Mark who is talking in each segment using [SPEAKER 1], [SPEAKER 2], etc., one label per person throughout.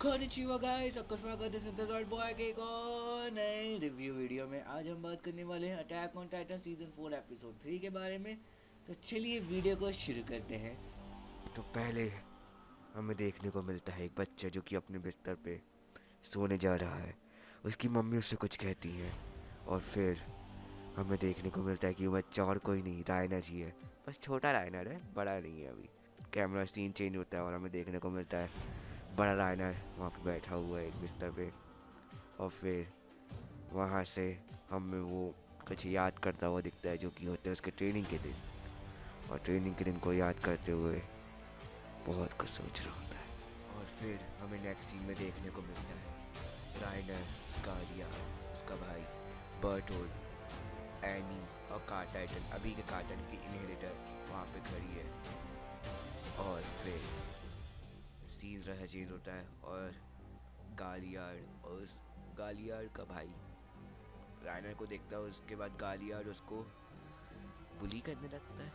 [SPEAKER 1] konnichiwa guys, आपका स्वागत है सिंथेसाइड बॉय के एक और नए रिव्यू वीडियो में। आज हम बात करने वाले हैं attack on Titan season 4 episode 3 के बारे में। तो चलिए वीडियो को शुरू करते हैं।
[SPEAKER 2] तो पहले हमें देखने को मिलता है एक बच्चा जो कि अपने बिस्तर पे सोने जा रहा है। उसकी मम्मी उससे कुछ कहती है और फिर हमें देखने को मिलता है कि वो बच्चा और कोई नहीं, रायनर ही है। बस छोटा रायनर है, बड़ा नहीं है। अभी कैमरा सीन चेंज होता है और हमें देखने को मिलता है बड़ा रायनर वहाँ पे बैठा हुआ है एक बिस्तर पे। और फिर वहाँ से हमें वो कुछ याद करता हुआ दिखता है जो कि होते हैं उसके ट्रेनिंग के दिन। और ट्रेनिंग के दिन को याद करते हुए बहुत कुछ सोच रहा होता है। और फिर हमें नेक्स्ट सीन में देखने को मिलता है राइनर, गालिया, उसका भाई बर्टोल्ड, एनी और कार टाइटन, अभी के कार्टन की इनहेरिटर वहाँ पे खड़ी है। और फिर सीन रहा चेंज होता है और गालियार्ड और उस गालियार्ड का भाई राइनर को देखता है। उसके बाद गालियार्ड उसको बुली करने लगता है।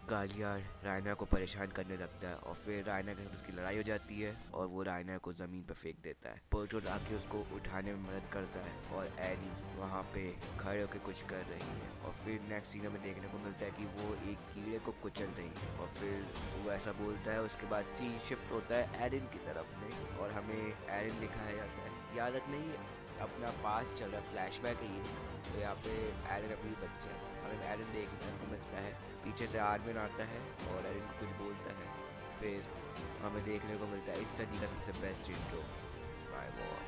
[SPEAKER 2] गालियार रायना को परेशान करने लगता है और फिर रायना के साथ उसकी लड़ाई हो जाती है और वो रायना को ज़मीन पर फेंक देता है। पर्टोल आके उसको उठाने में मदद करता है और एनी वहाँ पे खड़े होकर कुछ कर रही है। और फिर नेक्स्ट सीन में देखने को मिलता है कि वो एक कीड़े को कुचल रही है और फिर वो ऐसा बोलता है। उसके बाद सीन शिफ्ट होता है एरिन की तरफ में और हमें एरिन दिखाया जाता है। याद रखना ही अपना पास चल रहा है, फ्लैशबैक है ये। तो यहाँ पे एरिन अभी बच्चा है, हमें एरिन देखने को मिलता है। पीछे से आर्मिन आता है और एरिन को कुछ बोलता है। फिर हमें देखने को मिलता है इस सदी का सबसे बेस्ट इंट्रो, माय गॉड।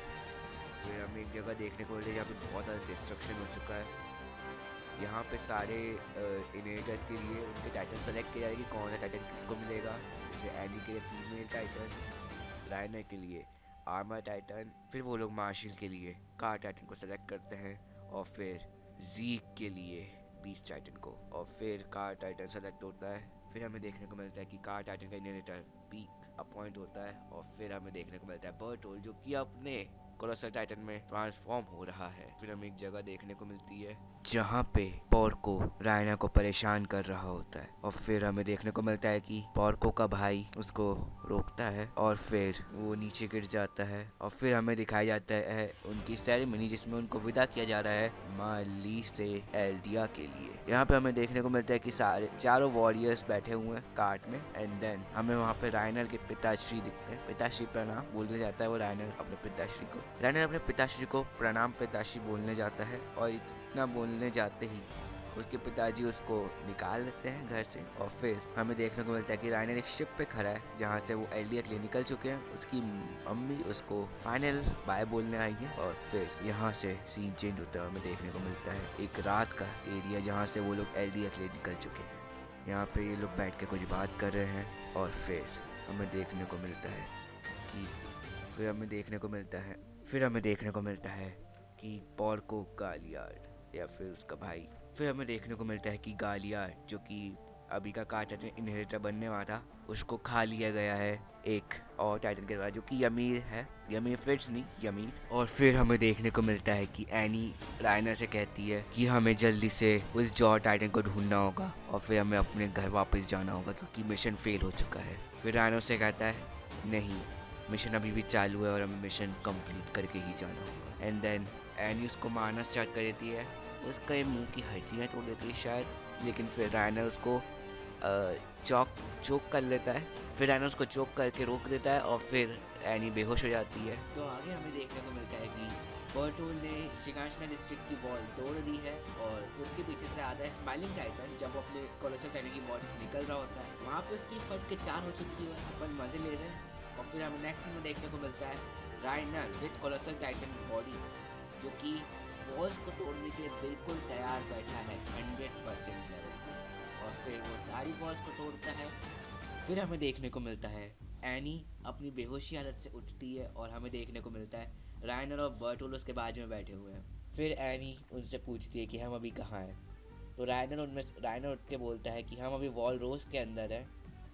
[SPEAKER 2] फिर हमें एक जगह देखने को मिलता है जहाँ पे बहुत ज़्यादा डिस्ट्रक्शन हो चुका है। यहाँ पे सारे इनहेरिटर्स के लिए उनके टाइटन सेलेक्ट किया जाएगा कि कौन सा टाइटन किसको मिलेगा। जैसे एनी के लिए फीमेल टाइटन, रायना के लिए आर्मर टाइटन, फिर वो लोग मार्शल के लिए कार टाइटन को सेलेक्ट करते हैं और फिर जीक के लिए बीस्ट टाइटन को। और फिर कार टाइटन सेलेक्ट होता है। फिर हमें देखने को मिलता है कि कार टाइटन का इनहेरिटर पीक अपॉइंट होता है और फिर हमें देखने को मिलता है बर्टोल जो कि अपने कोलोसल टाइटन में ट्रांसफॉर्म हो रहा है। फिर हमें एक जगह देखने को मिलती है जहाँ पे पोर्को रायना को परेशान कर रहा होता है और फिर हमें देखने को मिलता है कि पोर्को का भाई उसको रोकता है और फिर वो नीचे गिर जाता है। और फिर हमें दिखाया जाता है उनकी सेरेमनी जिसमें उनको विदा किया जा रहा है माली से एल्डिया के लिए। यहाँ पे हमें देखने को मिलता है कि सारे चारों वॉरियर्स बैठे हुए हैं कार्ट में एंड देन हमें वहाँ पे रायनर के पिताश्री दिखते हैं। पिताश्री प्रणाम बोलने जाता है वो रायनर अपने पिताश्री को। रायनर अपने पिताश्री को प्रणाम पिताश्री बोलने जाता है और इतना बोलने जाते ही उसके पिताजी उसको निकाल देते हैं घर से। और फिर हमें देखने को मिलता है कि रायनर एक शिप पे खड़ा है जहाँ से वो एल्डिया के लिए निकल चुके हैं। उसकी मम्मी उसको फाइनल बाय बोलने आई है और फिर यहाँ से सीन चेंज होता है। हमें देखने को मिलता है एक रात का एरिया जहाँ से वो लोग एल्डिया के लिए निकल चुके हैं। यहाँ पे ये लोग बैठ के कुछ बात कर रहे हैं और फिर हमें देखने को मिलता है कि फिर हमें देखने को मिलता है कि पोर्को गालियार्ड या फिर उसका भाई। फिर हमें देखने को मिलता है कि गालियार्ड जो कि अभी का कार टाइटन इनहेरिटर बनने वाला था उसको खा लिया गया है एक और टाइटन के द्वारा जो कि यमीर है, यमीर फिट्स नहीं यमीर। और फिर हमें देखने को मिलता है कि एनी रायनर से कहती है कि हमें जल्दी से उस जॉ टाइटन को ढूंढना होगा और फिर हमें अपने घर वापस जाना होगा क्योंकि मिशन फेल हो चुका है। फिर रायनर से कहता है नहीं, मिशन अभी भी चालू है और हमें मिशन कंप्लीट करके ही जाना होगा। एंड देन एनी उसको मारना स्टार्ट कर देती है, उसका ये मुंह की हड्डियाँ तोड़ देती है शायद, लेकिन फिर रायनर उसको चोक कर लेता है। फिर रायनर उसको चोक करके रोक देता है और फिर एनी बेहोश हो जाती है।
[SPEAKER 1] तो आगे हमें देखने को मिलता है कि बर्टोल ने शिगांशना डिस्ट्रिक्ट की वॉल तोड़ दी है और उसके पीछे से आता है स्माइलिंग टाइटन। जब वो अपने कोलोसल टाइटन की बॉडी से निकल रहा होता है वहाँ पे उसकी फट के 4 हो चुकी है। अपन मजे ले रहे हैं और फिर हमें नेक्स्ट सीन में देखने को मिलता है राइनर विद कोलोसल टाइटन बॉडी जो कि वॉल्स को तोड़ने के लिए बिल्कुल तैयार बैठा है 100% लेवल पे। और फिर वो सारी वॉल्स को तोड़ता है। फिर हमें देखने को मिलता है एनी अपनी बेहोशी हालत से उठती है और हमें देखने को मिलता है रायनर और बर्टोल उसके बाजू में बैठे हुए हैं। फिर एनी उनसे पूछती है कि हम अभी कहाँ हैं। तो रायनर उठ के बोलता है कि हम अभी वॉल रोज के अंदर हैं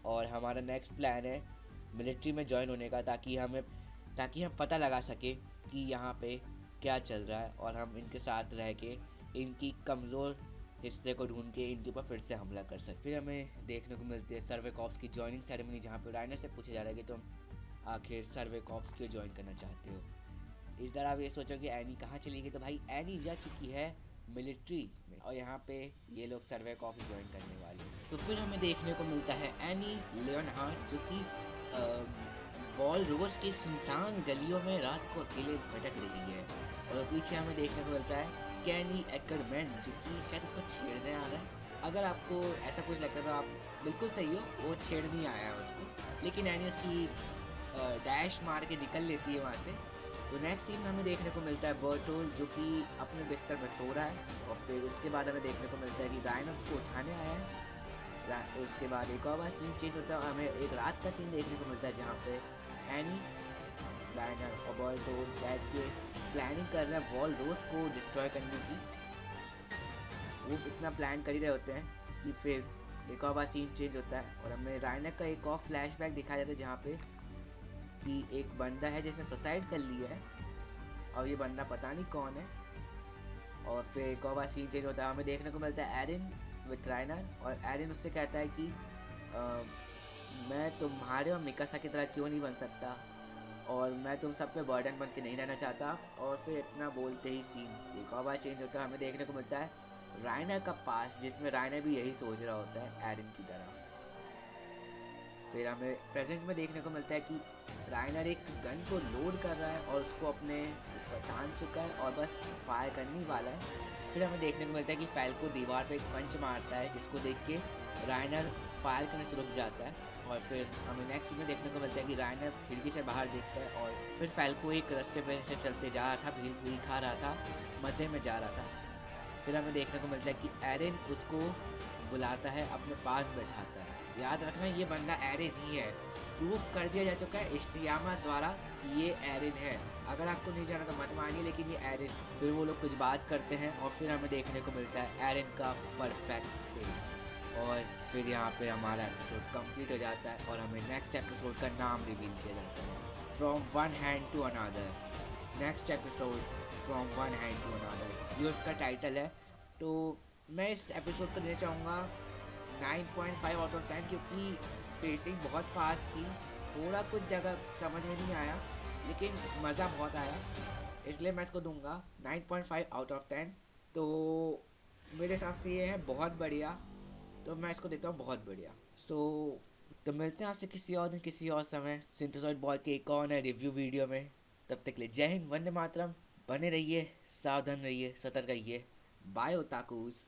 [SPEAKER 1] और हमारा नेक्स्ट प्लान है मिलिट्री में ज्वाइन होने का ताकि हम पता लगा सके कि यहाँ पे क्या चल रहा है और हम इनके साथ रह के इनकी कमज़ोर हिस्से को ढूंढ के इनके ऊपर फिर से हमला कर सकते। फिर हमें देखने को मिलती है सर्वे कॉप्स की ज्वाइनिंग सेरेमनी जहाँ पे रायनर से पूछा जा रहा है कि तुम आखिर सर्वे कॉप्स क्यों ज्वाइन करना चाहते हो। इस तरह आप ये सोचो कि एनी कहाँ चली गई, तो भाई एनी जा चुकी है मिलिट्री में और यहाँ पे ये लोग सर्वे कॉप्स ज्वाइन करने वाले हैं। तो फिर हमें देखने को मिलता है एनी लियोनहार्ड जो कि वॉल रोज की सुनसान गलियों में रात को अकेले भटक रही है और पीछे हमें देखने को मिलता है कैनी एक्करमैन जो कि शायद उसको छेड़ने आ रहा है। अगर आपको ऐसा कुछ लगता है तो आप बिल्कुल सही हो, वो छेड़ने आया है उसको, लेकिन एनी उसकी डैश मार के निकल लेती है वहाँ से। तो नेक्स्ट सीन में हमें देखने को मिलता है बर्टोल जो कि अपने बिस्तर में सो रहा है और फिर उसके बाद हमें देखने को मिलता है कि रायनर उसको उठाने आया है। उसके बाद एक और बार सीन चेंज होता है और हमें एक रात का सीन देखने को मिलता है जहाँ पे एनी, रायनर और बर्टोल बैठ के प्लानिंग कर रहे हैं वॉल रोज को डिस्ट्रॉय करने की। वो इतना प्लान कर ही रहे होते हैं कि फिर एक और बार सीन चेंज होता है और हमें रायनर का एक और फ्लैशबैक दिखाया जाता है जहाँ पे कि एक बंदा है जिसने सुसाइड कर लिया है और ये बंदा पता नहीं कौन है। और फिर एक और बार सीन चेंज होता है, हमें देखने को मिलता है एरिन विथ रायनर और एरिन उससे कहता है कि मैं तुम्हारे और मिकासा की तरह क्यों नहीं बन सकता और मैं तुम सब पे बर्डन बन के नहीं रहना चाहता। और फिर इतना बोलते ही सीन एक और बार चेंज होता है, हमें देखने को मिलता है रायनर का पास जिसमें रायनर भी यही सोच रहा होता है एरिन की तरह। फिर हमें प्रेजेंट में देखने को मिलता है कि रायनर एक गन को लोड कर रहा है और उसको अपने ऊपर तान चुका है और बस फायर करने वाला है। फिर हमें देखने को मिलता है कि फैल्को दीवार पे एक पंच मारता है जिसको देख के रायनर फायर करने से रुक जाता है। और फिर हमें नेक्स्ट में देखने को मिलता है कि रायनर खिड़की से बाहर देखता है और फिर फैल्को एक रास्ते पे से चलते जा रहा था, भीड़ पूरी खा रहा था, मज़े में जा रहा था। फिर हमें देखने को मिलता है कि एरिन उसको बुलाता है, अपने पास बैठाता है। याद रखना ये बंदा एरिन ही है, प्रूफ कर दिया जा चुका है इशियामा द्वारा कि ये एरिन है। अगर आपको नहीं जाना तो मत मानिए, लेकिन ये एरिन। फिर वो लोग कुछ बात करते हैं और फिर हमें देखने को मिलता है एरिन का परफेक्ट फेस। और फिर यहाँ पे हमारा एपिसोड कंप्लीट हो जाता है और हमें नेक्स्ट एपिसोड का नाम रिवील किया जाता है, from one hand to another. Next episode from one hand to another, ये उसका टाइटल है। तो मैं इस एपिसोड को देना चाहूँगा 9.5 आउट ऑफ 10 क्योंकि पेसिंग बहुत फास्ट थी, थोड़ा कुछ जगह समझ में नहीं आया लेकिन मज़ा बहुत आया, इसलिए मैं इसको दूंगा 9.5 आउट ऑफ 10। तो मेरे हिसाब से ये है बहुत बढ़िया, तो मैं इसको देता हूँ बहुत बढ़िया। तो मिलते हैं आपसे किसी और दिन किसी और समय सिंथेसॉइड बॉय के एक और नए रिव्यू वीडियो में। तब तक के लिए जय हिंद, वंदे मातरम। बने रहिए, सावधान रहिए, सतर्क रहिए। बाय ओताकूस।